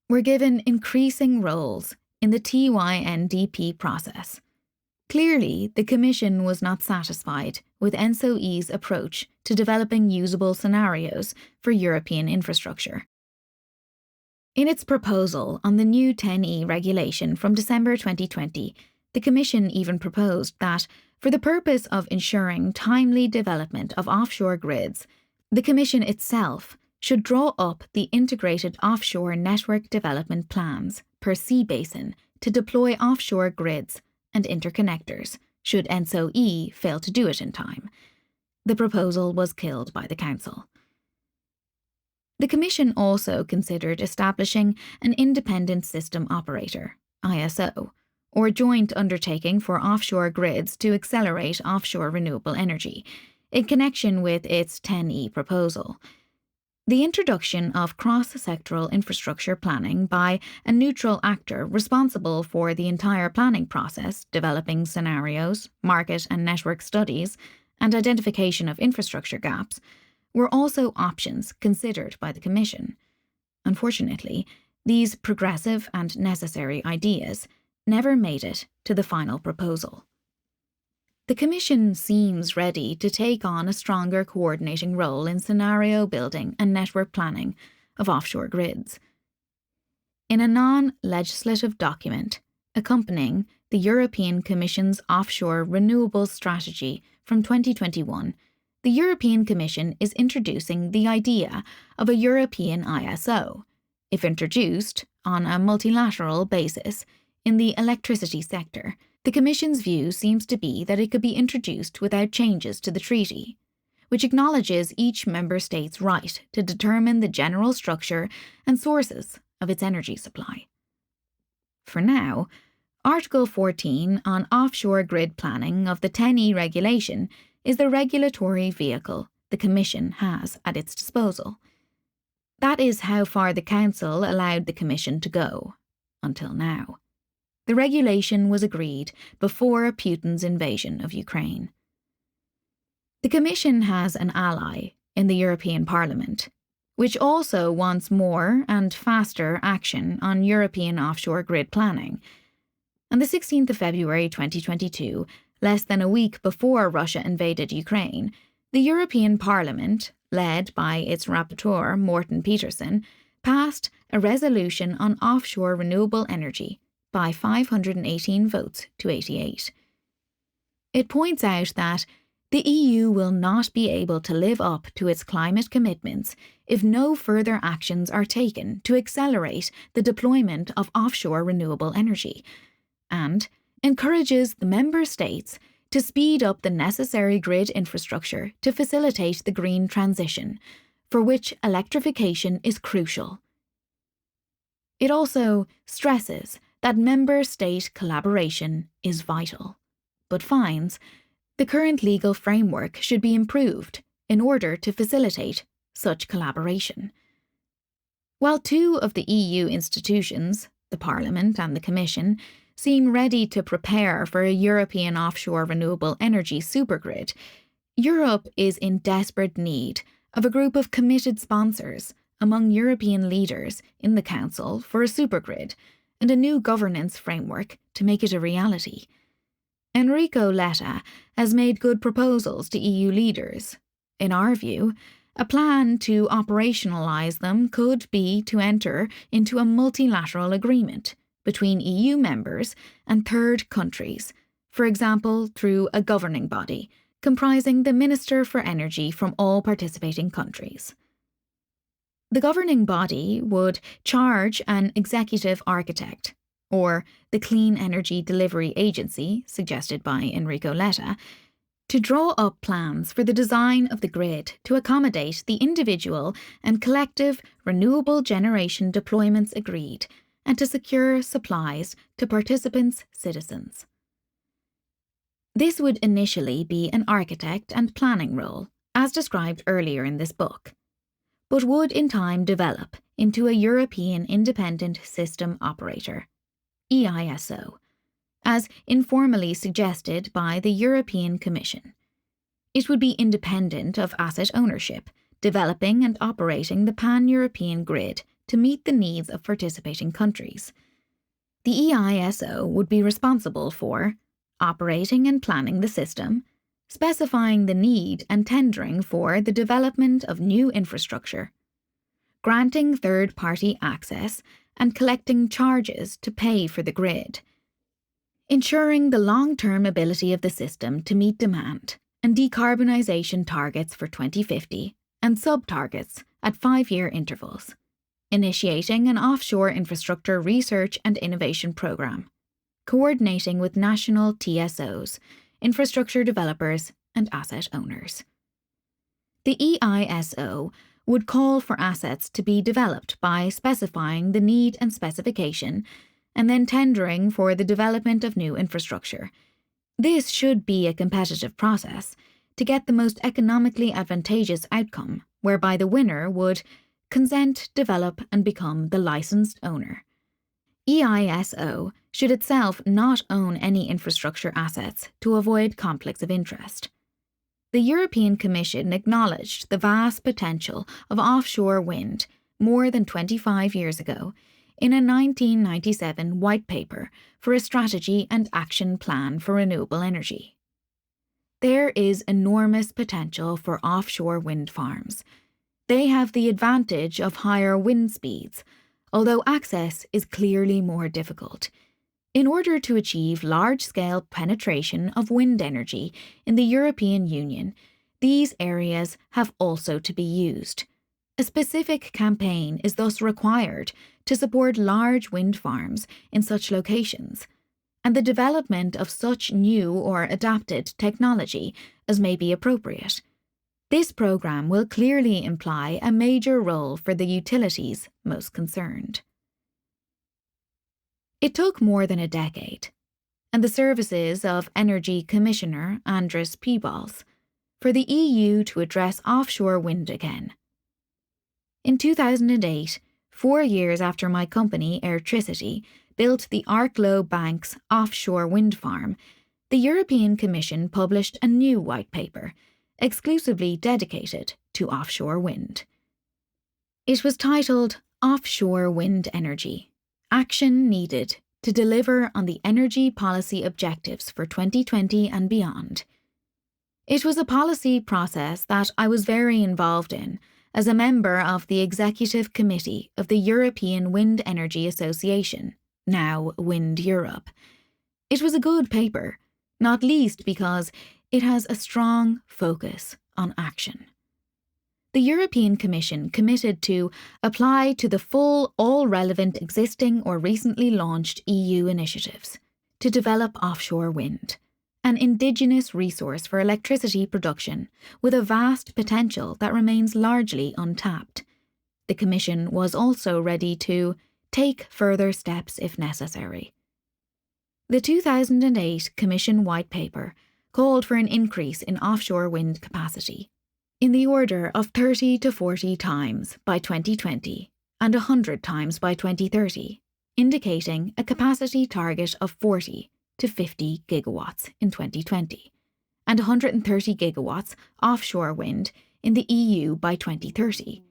were given increasing roles in the TYNDP process. Clearly, the Commission was not satisfied with ENTSO-E's approach to developing usable scenarios for European infrastructure. In its proposal on the new 10E regulation from December 2020, the Commission even proposed that, for the purpose of ensuring timely development of offshore grids, the Commission itself should draw up the integrated offshore network development plans per sea basin to deploy offshore grids and interconnectors, should ENTSO-E fail to do it in time. The proposal was killed by the Council. The Commission also considered establishing an independent system operator, ISO, or joint undertaking for offshore grids to accelerate offshore renewable energy, in connection with its 10E proposal. The introduction of cross-sectoral infrastructure planning by a neutral actor responsible for the entire planning process, developing scenarios, market and network studies, and identification of infrastructure gaps, were also options considered by the Commission. Unfortunately, these progressive and necessary ideas never made it to the final proposal. The Commission seems ready to take on a stronger coordinating role in scenario building and network planning of offshore grids. In a non-legislative document accompanying the European Commission's Offshore Renewables Strategy from 2021, the European Commission is introducing the idea of a European ISO, if introduced on a multilateral basis in the electricity sector. The Commission's view seems to be that it could be introduced without changes to the treaty, which acknowledges each member state's right to determine the general structure and sources of its energy supply. For now, Article 14 on offshore grid planning of the 10E regulation is the regulatory vehicle the Commission has at its disposal. That is how far the Council allowed the Commission to go, until now. The regulation was agreed before Putin's invasion of Ukraine. The Commission has an ally in the European Parliament, which also wants more and faster action on European offshore grid planning. On the 16th of February 2022, less than a week before Russia invaded Ukraine, the European Parliament, led by its rapporteur Morten Peterson, passed a resolution on offshore renewable energy by 518 votes to 88. It points out that the EU will not be able to live up to its climate commitments if no further actions are taken to accelerate the deployment of offshore renewable energy, and encourages the member states to speed up the necessary grid infrastructure to facilitate the green transition, for which electrification is crucial. It also stresses that member state collaboration is vital, but finds the current legal framework should be improved in order to facilitate such collaboration. While two of the EU institutions, the Parliament and the Commission, seem ready to prepare for a European offshore renewable energy supergrid, Europe is in desperate need of a group of committed sponsors among European leaders in the Council for a supergrid and a new governance framework to make it a reality. Enrico Letta has made good proposals to EU leaders. In our view, a plan to operationalise them could be to enter into a multilateral agreement between EU members and third countries, for example through a governing body comprising the Minister for Energy from all participating countries. The governing body would charge an executive architect, or the Clean Energy Delivery Agency, suggested by Enrico Letta, to draw up plans for the design of the grid to accommodate the individual and collective renewable generation deployments agreed, and to secure supplies to participants' citizens. This would initially be an architect and planning role, as described earlier in this book, but would in time develop into a European Independent System Operator, EISO, as informally suggested by the European Commission. It would be independent of asset ownership, developing and operating the pan-European grid to meet the needs of participating countries. The EISO would be responsible for operating and planning the system, specifying the need and tendering for the development of new infrastructure, granting third-party access and collecting charges to pay for the grid, ensuring the long-term ability of the system to meet demand and decarbonisation targets for 2050 and sub-targets at 5-year intervals, initiating an offshore infrastructure research and innovation programme, coordinating with national TSOs, infrastructure developers and asset owners. The EISO would call for assets to be developed by specifying the need and specification and then tendering for the development of new infrastructure. This should be a competitive process to get the most economically advantageous outcome, whereby the winner would consent, develop and become the licensed owner. EISO should itself not own any infrastructure assets to avoid conflicts of interest. The European Commission acknowledged the vast potential of offshore wind more than 25 years ago in a 1997 white paper for a strategy and action plan for renewable energy. There is enormous potential for offshore wind farms. They have the advantage of higher wind speeds, although access is clearly more difficult. In order to achieve large-scale penetration of wind energy in the European Union, these areas have also to be used. A specific campaign is thus required to support large wind farms in such locations, and the development of such new or adapted technology as may be appropriate. This programme will clearly imply a major role for the utilities most concerned. It took more than a decade, and the services of Energy Commissioner Andris Piebalgs, for the EU to address offshore wind again. In 2008, 4 years after my company Airtricity built the Arklow Banks offshore wind farm, the European Commission published a new white paper, exclusively dedicated to offshore wind. It was titled Offshore Wind Energy: Action Needed to Deliver on the Energy Policy Objectives for 2020 and Beyond. It was a policy process that I was very involved in as a member of the Executive Committee of the European Wind Energy Association, now Wind Europe. It was a good paper, not least because it has a strong focus on action. The European Commission committed to apply to the full all relevant existing or recently launched EU initiatives to develop offshore wind, an indigenous resource for electricity production with a vast potential that remains largely untapped. The Commission was also ready to take further steps if necessary. The 2008 Commission White Paper called for an increase in offshore wind capacity, in the order of 30 to 40 times by 2020 and 100 times by 2030, indicating a capacity target of 40 to 50 gigawatts in 2020 and 130 gigawatts offshore wind in the EU by 2030.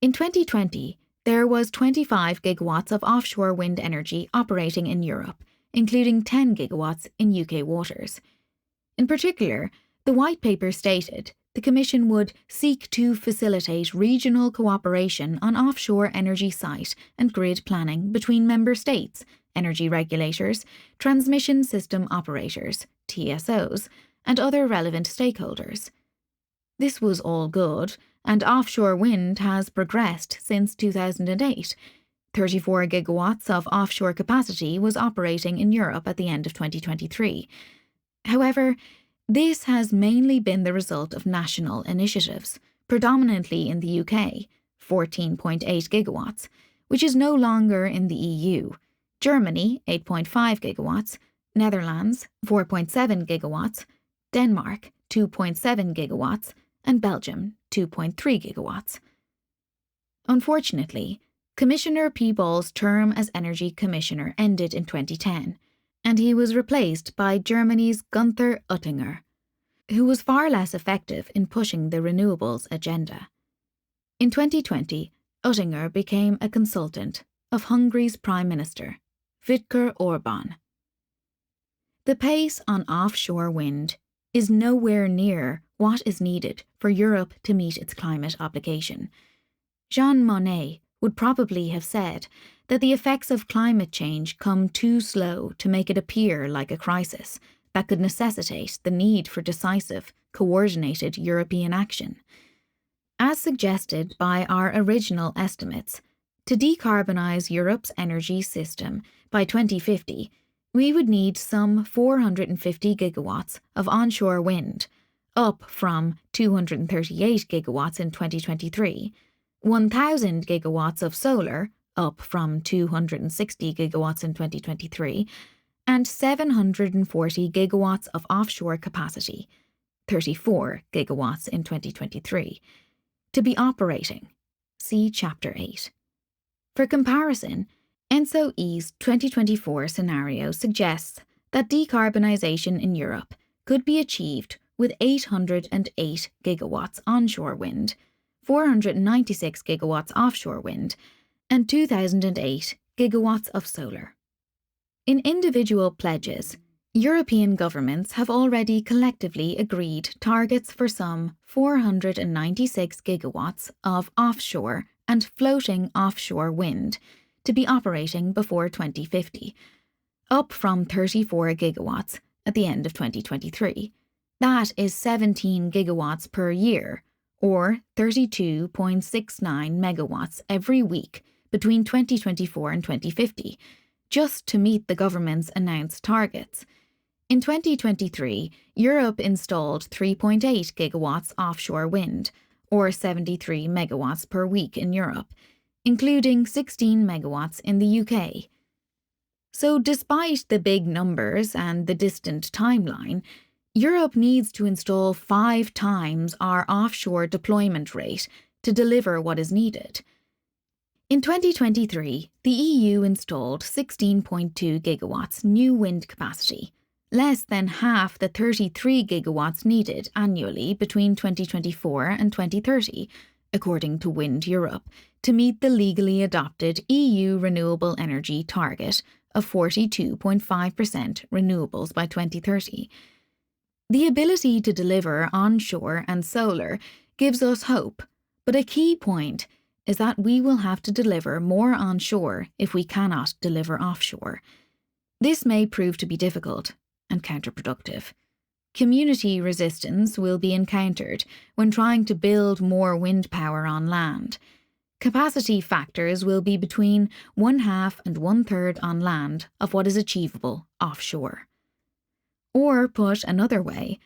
In 2020, there was 25 gigawatts of offshore wind energy operating in Europe, including 10 gigawatts in UK waters. In particular, the white paper stated the Commission would seek to facilitate regional cooperation on offshore energy site and grid planning between member states, energy regulators, transmission system operators, TSOs, and other relevant stakeholders. This was all good, and offshore wind has progressed since 2008. 34 gigawatts of offshore capacity was operating in Europe at the end of 2023. However, this has mainly been the result of national initiatives, predominantly in the UK, 14.8 gigawatts, which is no longer in the EU, Germany, 8.5 gigawatts, Netherlands, 4.7 gigawatts, Denmark, 2.7 gigawatts, and Belgium, 2.3 gigawatts. Unfortunately, Commissioner Piebalgs' term as Energy Commissioner ended in 2010, and he was replaced by Germany's Günther Oettinger. who was far less effective in pushing the renewables agenda. In 2020, Oettinger became a consultant of Hungary's Prime Minister, Viktor Orbán. The pace on offshore wind is nowhere near what is needed for Europe to meet its climate obligation. Jean Monnet would probably have said that the effects of climate change come too slow to make it appear like a crisis that could necessitate the need for decisive, coordinated European action. As suggested by our original estimates, to decarbonise Europe's energy system by 2050, we would need some 450 gigawatts of onshore wind, up from 238 gigawatts in 2023, 1,000 gigawatts of solar, up from 260 gigawatts in 2023, and 740 gigawatts of offshore capacity, 34 gigawatts in 2023, to be operating. See Chapter 8. For comparison, ENTSO-E's 2024 scenario suggests that decarbonisation in Europe could be achieved with 808 gigawatts onshore wind, 496 gigawatts offshore wind, and 2,008 gigawatts of solar. In individual pledges, European governments have already collectively agreed targets for some 496 gigawatts of offshore and floating offshore wind to be operating before 2050, up from 34 gigawatts at the end of 2023. That is 17 gigawatts per year, or 32.69 megawatts every week between 2024 and 2050, just to meet the government's announced targets. In 2023, Europe installed 3.8 gigawatts offshore wind, or 73 megawatts per week in Europe, including 16 megawatts in the UK. So despite the big numbers and the distant timeline, Europe needs to install 5 times our offshore deployment rate to deliver what is needed. In 2023, the EU installed 16.2 gigawatts new wind capacity, less than half the 33 gigawatts needed annually between 2024 and 2030, according to Wind Europe, to meet the legally adopted EU renewable energy target of 42.5% renewables by 2030. The ability to deliver onshore and solar gives us hope, but a key point is that we will have to deliver more onshore if we cannot deliver offshore. This may prove to be difficult and counterproductive. Community resistance will be encountered when trying to build more wind power on land. Capacity factors will be between 1/2 and 1/3 on land of what is achievable offshore. Or, put another way,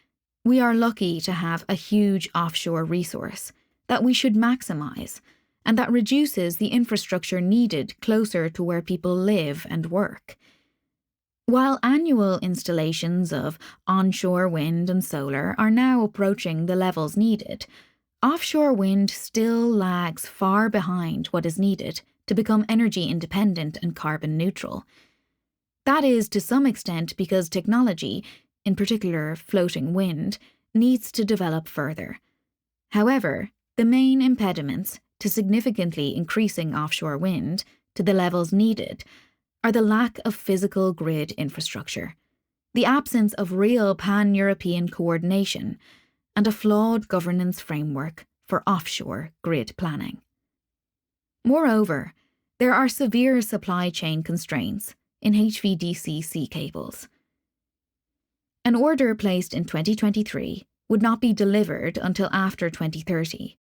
we are lucky to have a huge offshore resource that we should maximise, and that reduces the infrastructure needed closer to where people live and work. While annual installations of onshore wind and solar are now approaching the levels needed, offshore wind still lags far behind what is needed to become energy independent and carbon neutral. That is to some extent because technology, in particular floating wind, needs to develop further. However, the main impediments to significantly increasing offshore wind to the levels needed are the lack of physical grid infrastructure, the absence of real pan-European coordination, and a flawed governance framework for offshore grid planning. Moreover, there are severe supply chain constraints in HVDC sea cables. An order placed in 2023 would not be delivered until after 2030.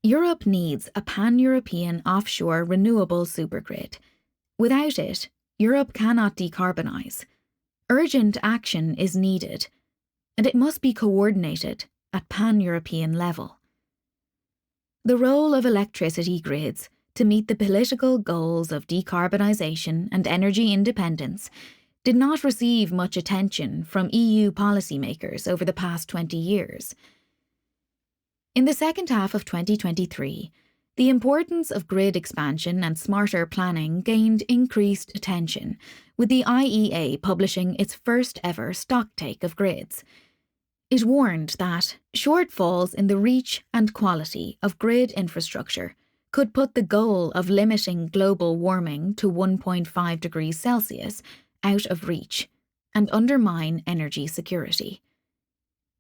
Europe needs a pan-European offshore renewable supergrid. Without it, Europe cannot decarbonise. Urgent action is needed, and it must be coordinated at pan-European level. The role of electricity grids to meet the political goals of decarbonisation and energy independence did not receive much attention from EU policymakers over the past 20 years. In the second half of 2023, the importance of grid expansion and smarter planning gained increased attention, with the IEA publishing its first ever stocktake of grids. It warned that shortfalls in the reach and quality of grid infrastructure could put the goal of limiting global warming to 1.5 degrees Celsius out of reach and undermine energy security.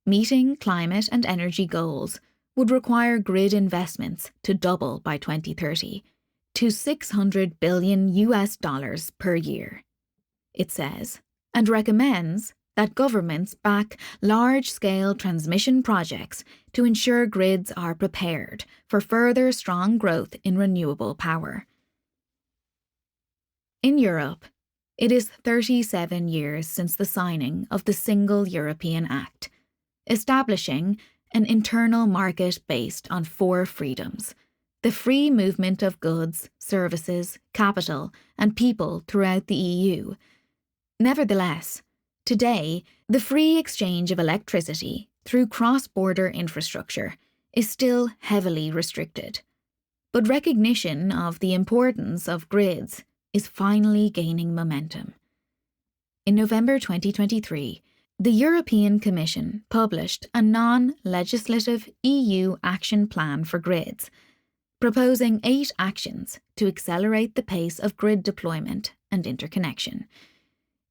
Meeting climate and energy goals would require grid investments to double by 2030 to $600 billion per year, it says, and recommends that governments back large-scale transmission projects to ensure grids are prepared for further strong growth in renewable power. In Europe, it is 37 years since the signing of the Single European Act, establishing an internal market based on 4 freedoms: the free movement of goods, services, capital, and people throughout the EU. Nevertheless, today, the free exchange of electricity through cross-border infrastructure is still heavily restricted. But recognition of the importance of grids is finally gaining momentum. In November 2023, the European Commission published a non-legislative EU action plan for grids, proposing 8 actions to accelerate the pace of grid deployment and interconnection.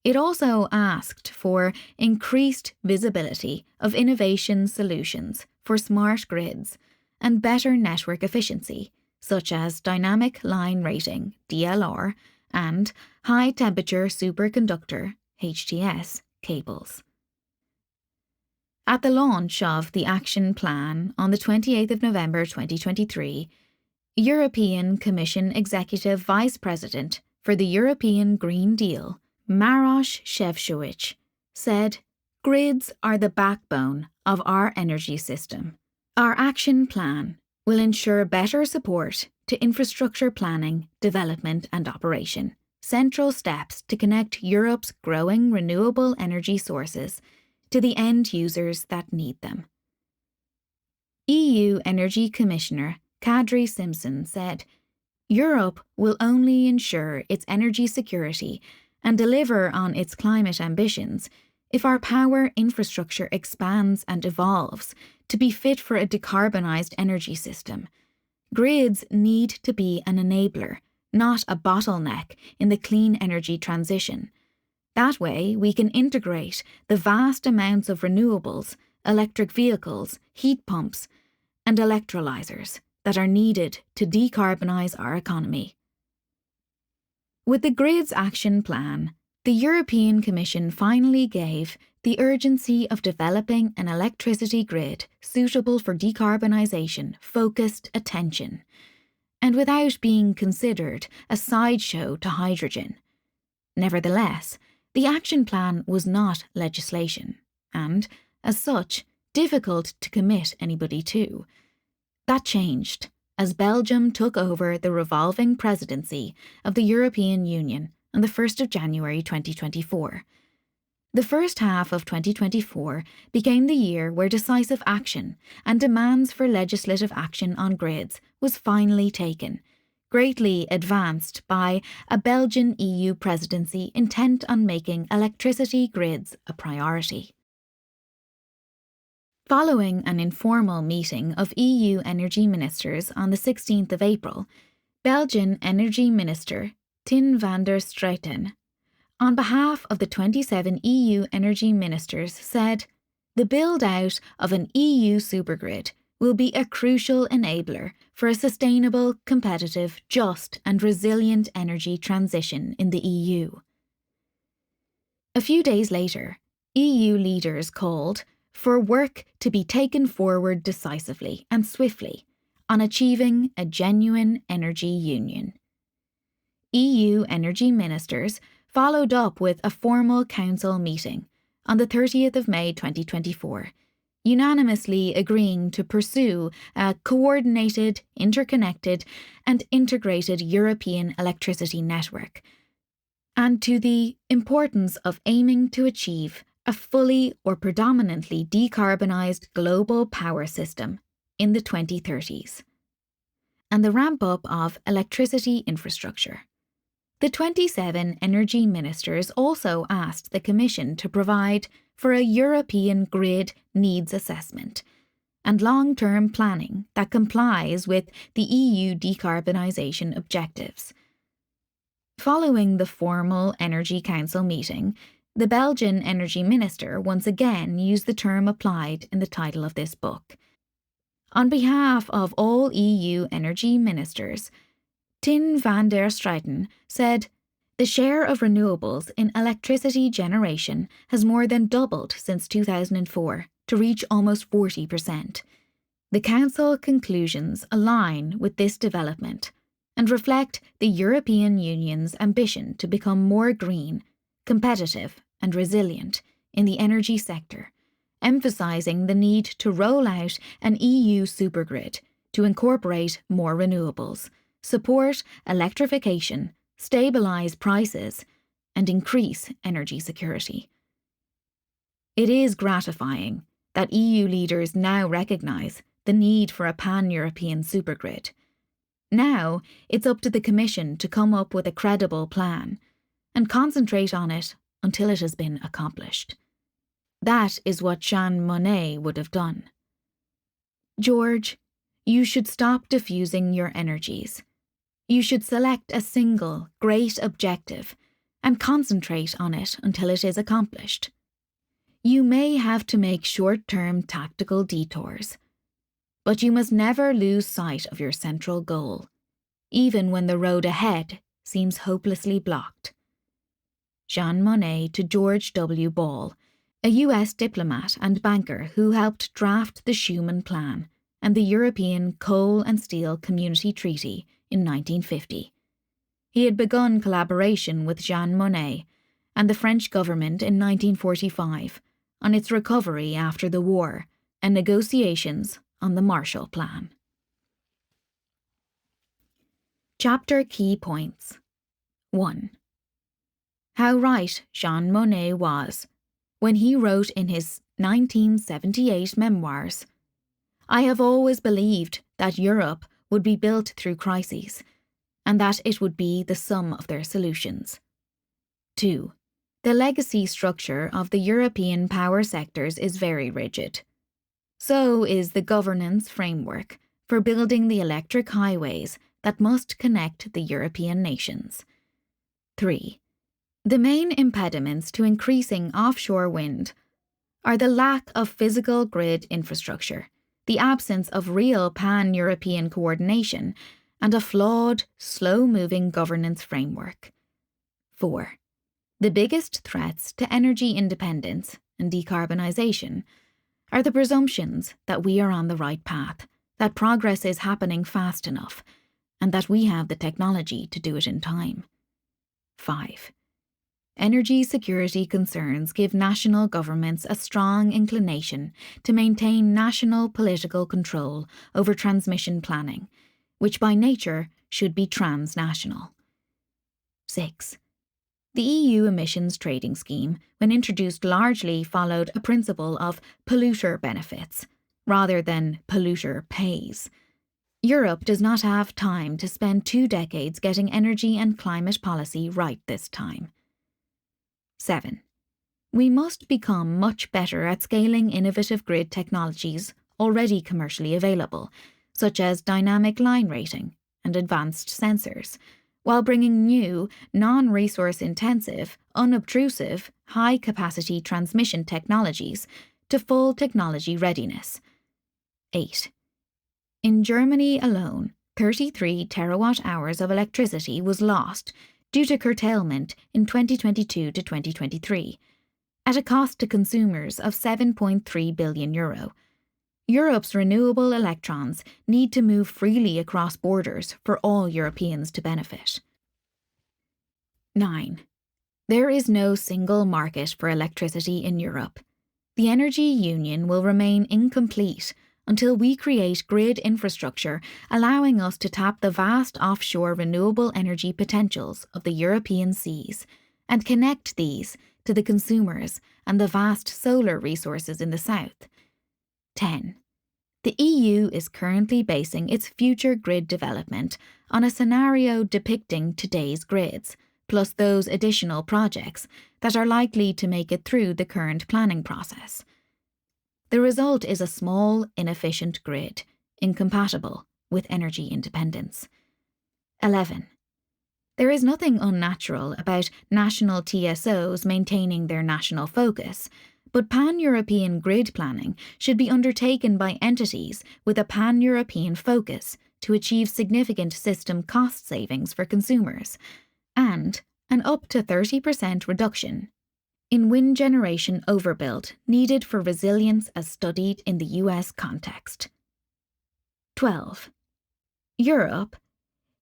It also asked for increased visibility of innovation solutions for smart grids and better network efficiency, such as dynamic line rating (DLR) and high-temperature superconductor (HTS) cables. At the launch of the Action Plan on the 28th of November 2023, European Commission Executive Vice President for the European Green Deal, Maroš Šefčovič, said, "Grids are the backbone of our energy system. Our action plan will ensure better support to infrastructure planning, development and operation, central steps to connect Europe's growing renewable energy sources to the end users that need them." EU Energy Commissioner Kadri Simpson said, "Europe will only ensure its energy security and deliver on its climate ambitions if our power infrastructure expands and evolves to be fit for a decarbonised energy system. Grids need to be an enabler, not a bottleneck in the clean energy transition. That way, we can integrate the vast amounts of renewables, electric vehicles, heat pumps, and electrolyzers that are needed to decarbonise our economy." With the Grids Action Plan, the European Commission finally gave the urgency of developing an electricity grid suitable for decarbonisation focused attention, and without being considered a sideshow to hydrogen. Nevertheless, the action plan was not legislation, and, as such, difficult to commit anybody to. That changed as Belgium took over the revolving presidency of the European Union on the 1st of January 2024. The first half of 2024 became the year where decisive action and demands for legislative action on grids was finally taken, greatly advanced by a Belgian EU presidency intent on making electricity grids a priority. Following an informal meeting of EU energy ministers on the 16th of April, Belgian Energy Minister Tin van der Straeten, on behalf of the 27 EU energy ministers, said, "The build-out of an EU supergrid will be a crucial enabler for a sustainable, competitive, just and resilient energy transition in the EU." A few days later, EU leaders called for work to be taken forward decisively and swiftly on achieving a genuine energy union. EU energy ministers followed up with a formal council meeting on the 30th of May 2024, unanimously agreeing to pursue a coordinated, interconnected and integrated European electricity network, and to the importance of aiming to achieve a fully or predominantly decarbonised global power system in the 2030s, and the ramp-up of electricity infrastructure. The 27 energy ministers also asked the Commission to provide for a European grid needs assessment and long-term planning that complies with the EU decarbonisation objectives. Following the formal Energy Council meeting, the Belgian Energy Minister once again used the term applied in the title of this book. On behalf of all EU energy ministers, Tin van der Straeten said, "The share of renewables in electricity generation has more than doubled since 2004 to reach almost 40%. The Council conclusions align with this development and reflect the European Union's ambition to become more green, competitive and resilient in the energy sector, emphasising the need to roll out an EU supergrid to incorporate more renewables, support electrification, stabilise prices, and increase energy security." It is gratifying that EU leaders now recognise the need for a pan-European supergrid. Now it's up to the Commission to come up with a credible plan and concentrate on it until it has been accomplished. That is what Jean Monnet would have done. George, you should stop diffusing your energies. You should select a single, great objective and concentrate on it until it is accomplished. You may have to make short-term tactical detours, but you must never lose sight of your central goal, even when the road ahead seems hopelessly blocked. Jean Monnet to George W. Ball, a US diplomat and banker who helped draft the Schuman Plan and the European Coal and Steel Community Treaty in 1950. He had begun collaboration with Jean Monnet and the French government in 1945 on its recovery after the war and negotiations on the Marshall Plan. Chapter Key Points 1. How right Jean Monnet was when he wrote in his 1978 memoirs, "I have always believed that Europe would be built through crises, and that it would be the sum of their solutions." 2. The legacy structure of the European power sectors is very rigid. So is the governance framework for building the electric highways that must connect the European nations. 3. The main impediments to increasing offshore wind are the lack of physical grid infrastructure, the absence of real pan-European coordination, and a flawed, slow-moving governance framework. 4. The biggest threats to energy independence and decarbonisation are the presumptions that we are on the right path, that progress is happening fast enough, and that we have the technology to do it in time. 5. Energy security concerns give national governments a strong inclination to maintain national political control over transmission planning, which by nature should be transnational. 6. The EU emissions trading scheme, when introduced, largely followed a principle of polluter benefits, rather than polluter pays. Europe does not have time to spend 2 decades getting energy and climate policy right this time. 7. We must become much better at scaling innovative grid technologies already commercially available, such as dynamic line rating and advanced sensors, while bringing new, non-resource intensive, unobtrusive, high-capacity transmission technologies to full technology readiness. 8. In Germany alone, 33 terawatt-hours of electricity was lost due to curtailment in 2022 to 2023, at a cost to consumers of €7.3 billion. Europe's renewable electrons need to move freely across borders for all Europeans to benefit. 9. There is no single market for electricity in Europe. The energy union will remain incomplete until we create grid infrastructure allowing us to tap the vast offshore renewable energy potentials of the European seas and connect these to the consumers and the vast solar resources in the south. 10. The EU is currently basing its future grid development on a scenario depicting today's grids, plus those additional projects that are likely to make it through the current planning process. The result is a small, inefficient grid, incompatible with energy independence. 11. There is nothing unnatural about national TSOs maintaining their national focus, but pan-European grid planning should be undertaken by entities with a pan-European focus to achieve significant system cost savings for consumers, and an up to 30% reduction in wind generation overbuild needed for resilience as studied in the US context. 12. Europe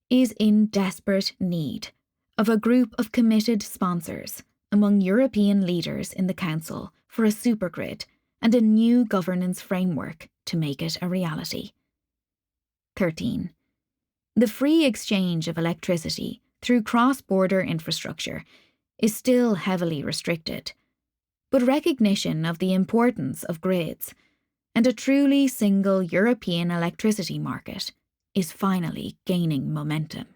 is in desperate need of a group of committed sponsors among European leaders in the Council for a supergrid and a new governance framework to make it a reality. 13. The free exchange of electricity through cross-border infrastructure is still heavily restricted, but recognition of the importance of grids and a truly single European electricity market is finally gaining momentum.